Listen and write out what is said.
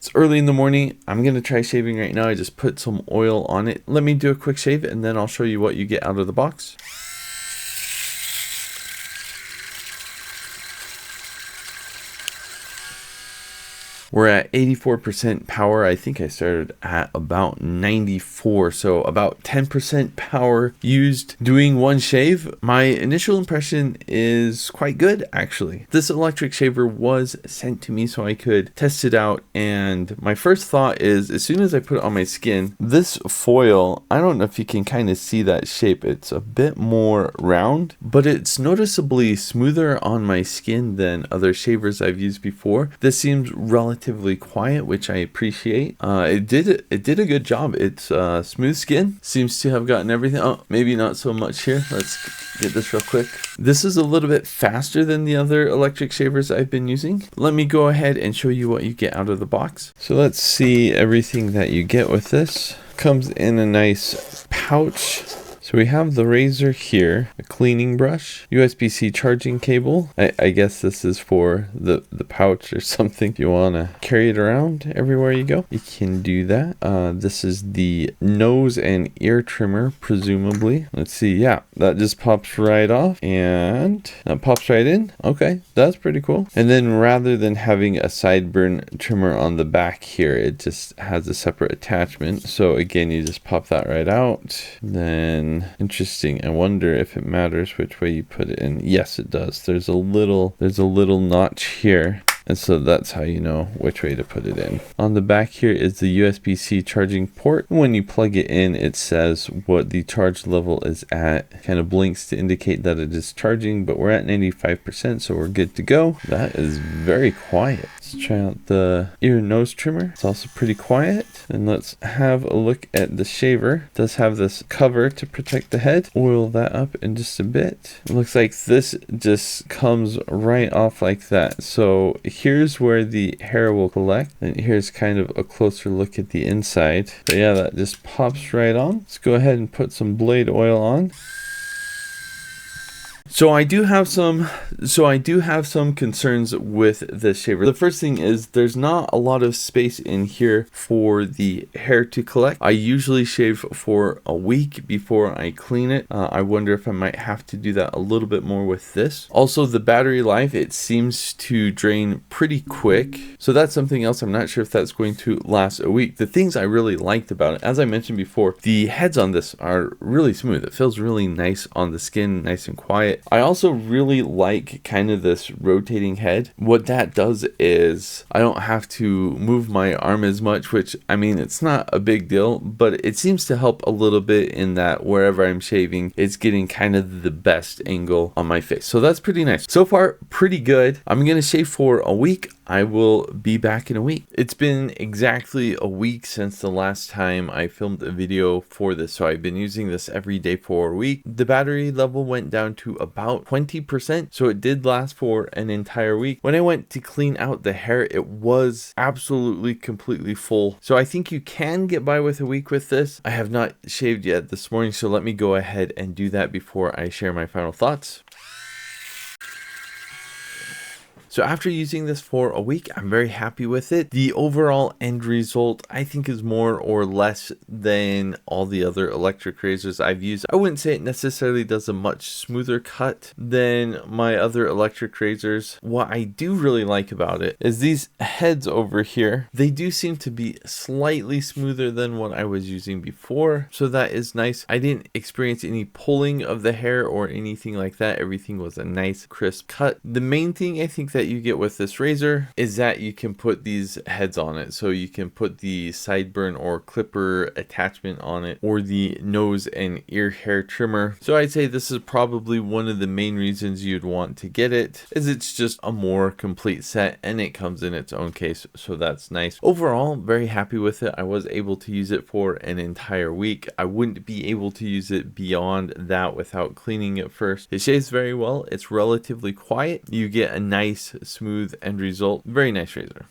It's early in the morning. I'm going to try shaving right now. I just put some oil on it. Let me do a quick shave and then I'll show you what you get out of the box. We're at 84% power. I think I started at about 94, so about 10% power used doing one shave. My initial impression is quite good, actually. This electric shaver was sent to me so I could test it out, and my first thought is, as soon as I put it on my skin, this foil, I don't know if you can kind of see that shape. It's a bit more round, but it's noticeably smoother on my skin than other shavers I've used before. This seems relatively quiet, which I appreciate. It did a good job. It's smooth skin, seems to have gotten everything. Oh, maybe not so much here. Let's get this real quick. This is a little bit faster than the other electric shavers I've been using. Let me go ahead and show you what you get out of the box. So let's see everything that you get with this. Comes in a nice pouch. So we have the razor here, a cleaning brush, USB-C charging cable. I guess this is for the pouch or something. If you want to carry it around everywhere you go, you can do that. This is the nose and ear trimmer, presumably. Let's see. Yeah, that just pops right off and that pops right in. Okay, that's pretty cool. And then rather than having a sideburn trimmer on the back here, it just has a separate attachment. So again, you just pop that right out. Then interesting. I wonder if it matters which way you put it in. Yes, it does. There's a little notch here. And so that's how you know which way to put it in. On the back here is the USB-C charging port. When you plug it in, it says what the charge level is at. Kind of blinks to indicate that it is charging, but we're at 95%, so we're good to go. That is very quiet. Let's try out the ear nose trimmer. It's also pretty quiet. And let's have a look at the shaver. It does have this cover to protect the head. Oil that up in just a bit. It looks like this just comes right off like that. So here's where the hair will collect, and here's kind of a closer look at the inside. But yeah, that just pops right on. Let's go ahead and put some blade oil on. So I do have some concerns with this shaver. The first thing is there's not a lot of space in here for the hair to collect. I usually shave for a week before I clean it. I wonder if I might have to do that a little bit more with this. Also, the battery life, it seems to drain pretty quick. So that's something else. I'm not sure if that's going to last a week. The things I really liked about it, as I mentioned before, the heads on this are really smooth. It feels really nice on the skin, nice and quiet. I also really like kind of this rotating head. What that does is I don't have to move my arm as much, which, I mean, it's not a big deal, but it seems to help a little bit in that wherever I'm shaving, it's getting kind of the best angle on my face. So that's pretty nice. So far, pretty good. I'm going to shave for a week. I will be back in a week. It's been exactly a week since the last time I filmed a video for this, so I've been using this every day for a week. The battery level went down to about 20%, so it did last for an entire week. When I went to clean out the hair, it was absolutely completely full. So I think you can get by with a week with this. I have not shaved yet this morning, so let me go ahead and do that before I share my final thoughts. So after using this for a week, I'm very happy with it. The overall end result, I think, is more or less than all the other electric razors I've used. I wouldn't say it necessarily does a much smoother cut than my other electric razors. What I do really like about it is these heads over here. They do seem to be slightly smoother than what I was using before. So that is nice. I didn't experience any pulling of the hair or anything like that. Everything was a nice crisp cut. The main thing I think that you get with this razor is that you can put these heads on it. So you can put the sideburn or clipper attachment on it, or the nose and ear hair trimmer. So I'd say this is probably one of the main reasons you'd want to get it, is it's just a more complete set and it comes in its own case. So that's nice. Overall, very happy with it. I was able to use it for an entire week. I wouldn't be able to use it beyond that without cleaning it first. It shaves very well. It's relatively quiet. You get a nice smooth end result. Very nice razor.